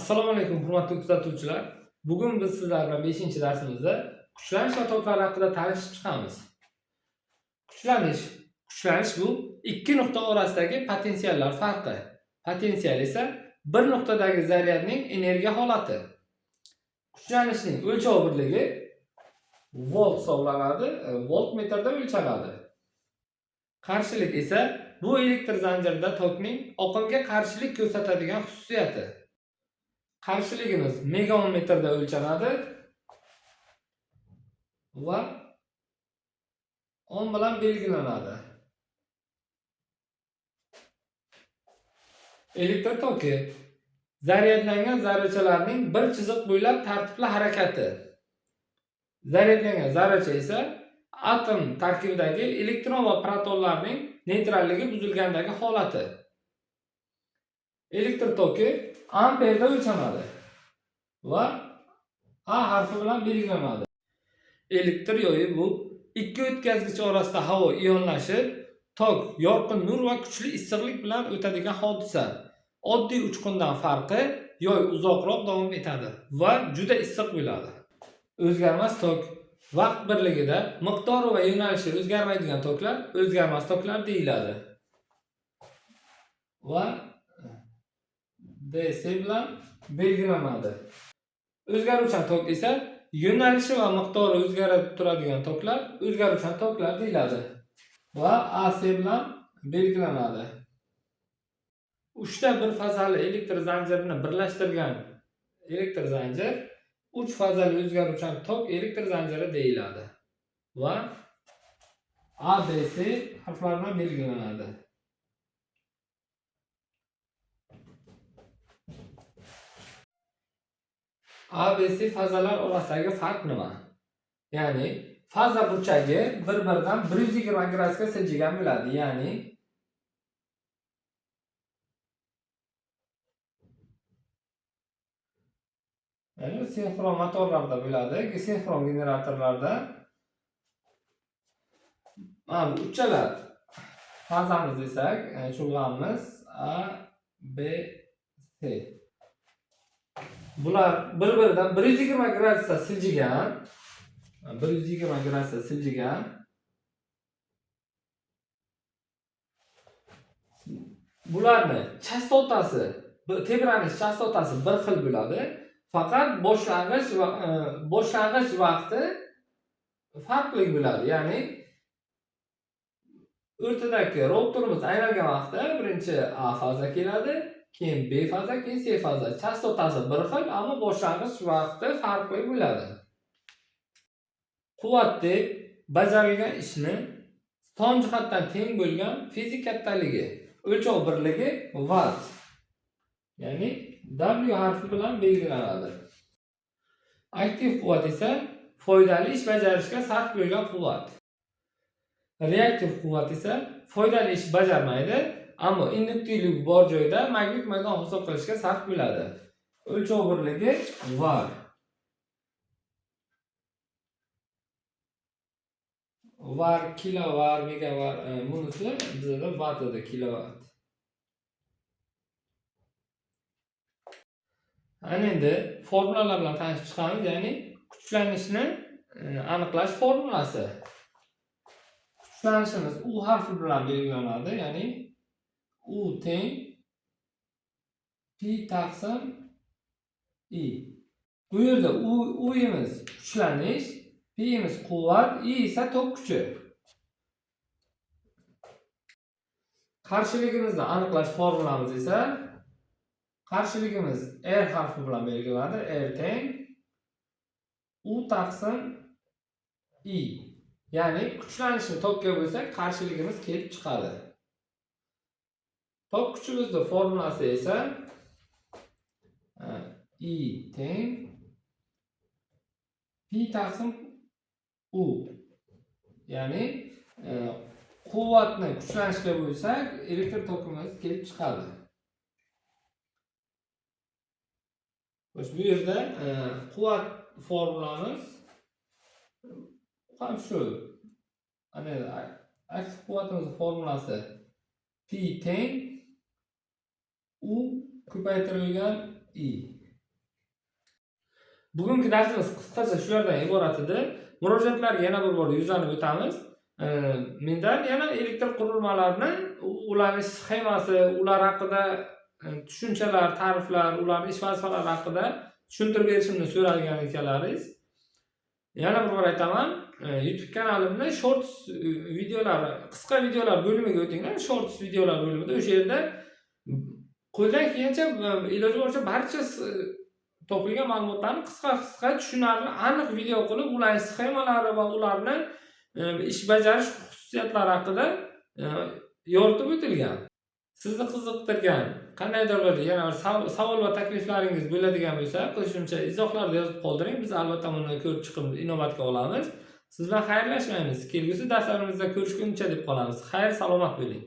Assalomu alaykum hurmatli kuzatuvchilar. Bugun biz sizlar bilan 5-darsimizda kuchlanish va toklar haqida tanishib chiqamiz. Kuchlanish bu ikki nuqta orasidagi potensiallar farqi. Potensial esa bir nuqtadagi zaryadning energiya holati. Kuchlanishning o'lchov birligi volt hisoblanadi, voltmetrda o'lchanadi. Qarshilik esa bu elektr zanjirida tokning oqimga qarshilik ko'rsatadigan xususiyati. Qarshiligimiz megaohm metrda o'lchanadi va ohm bilan belgilanadi. Elektr toki zaryadlangan zarrachalarning bir chiziq bo'ylab tartibli harakati. Zaryadlangan zarracha esa atom tarkibidagi elektron va protonlarning neytralligi buzilgandagi holati. Elektr toki amperda o'lchanadi va A harfi bilan belgilanadi. Elektr yoyi bu ikki o'tkazgich orasida havo ionlashib, tok yorqin nur va kuchli issiqlik bilan o'tadigan hodisa. Oddiy uchqundan farqi, yoy uzoqroq davom etadi va juda issiq bo'ladi. O'zgarmas tok vaqt birligida miqdori va yo'nalishi o'zgarmaydigan toklar o'zgarmas toklar deyiladi. Va DC bilan belgilanadi. O'zgaruvchan tok esa yo'nalishi va miqdori o'zgarib turadigan toklar o'zgaruvchan toklar deyiladi va AC bilan belgilanadi. Uchta bir fazali elektr zanjirini birlashtirgan elektr zanjir uch fazali o'zgaruvchan tok elektr zanjiri deyiladi va ABC harflari bilan belgilanadi. ABC fazalar orasidagi farq nima? Ya'ni faza burchagi bir-biridan 120 gradusga siljigan bo'ladi. Ya'ni sinxron motorlarda bo'ladi, sinxron generatorlarda mana bu uchalar fazamiz desak, chulg'amiz A, B, C. Bular bir-biridan 120 gradusda siljigan. 120 gradusda siljigan. Bularni chastotasi, tebranish chastotasi bir xil bo'ladi. Faqat boshlang'ich vaqti farqli bo'ladi. Ya'ni o'rtadagi rotorimiz aylangan vaqtda birinchi A faza keladi, keyin B faza, keyin C faza. Chastotasi bir xil, ammo boshlang'ich vaqti farqli bo'ladi. Quvvat deb bajarilgan ishni son jihatdan teng bo'lgan fizik kattaligi, o'lchov birligi watt. Ya'ni W harfi bilan belgilanadi. Aktiv quvvat esa foydali ish bajarishga sarf bo'lgan quvvat. Reaktiv quvvat esa foydali ish bajarmaydi, ammo induktivlik bor joyda magnit maydon hosil qilishga sarf bo'ladi. O'lchov birligi var. Var, kilovar, megavar, bunisi bizda watt edi, kilowatt. Ana endi formulalar bilan tanishib chiqamiz, ya'ni kuchlanishni aniqlash formulasi. Kuchlanishimiz U harfi bilan belgilanadi, ya'ni U teng P taqsim I. Bu yerda U'imiz kuchlanish, P'imiz quvvat, I esa tok kuchi. Qarshiligimizni aniqlash formulamiz esa qarshiligimiz R harfi bilan belgilanadi. R teng U taqsim I. Ya'ni kuchlanishni tokka bo'lsak, qarshiligimiz kelib chiqadi. Tok kuchimizning formulasi esa I teng P taqsim U. Ya'ni quvvatni kuchlanishga bo'lsak, elektr tokimiz kelib chiqadi. Bu yerda quvvat formulamiz ham shu. Ana aktiv quvvatimizning formulasi P teng U ko'paytirilgan I. Bugungi darsimiz qisqacha shulardan iborat edi. Murojaatlarga yana bir bor yuzlanib o'tamiz. Mendan yana elektr qurilmalarini, ularning sxemasi, ular haqida tushunchalar, ta'riflar, ularning ish vazifalari haqida tushuntirib berishimni so'ragan ekanlaringiz. Yana bir bor aytaman, YouTube kanalimda shorts videolar, qisqa videolar bo'limiga o'tinglar. Shorts videolar bo'limida o'sha yerda qo'ldan kelgancha iloji boricha barcha topilgan ma'lumotlarni qisqa tushunarli, aniq video qilib, ularning sxemalari va ularni ish bajarish xususiyatlari haqida yoritib o'tilgan. Sizni qiziqtirgan qandaydir bir yana bir savol va takliflaringiz bo'ladigan bo'lsa, qo'shimcha izohlarda yozib qoldiring. Biz albatta buni ko'rib chiqib inobatga olamiz. Siz bilan xayrlashmaymiz. Kelgusi darslarimizda ko'rishguncha deb qolamiz. Xayr, salomat bo'ling.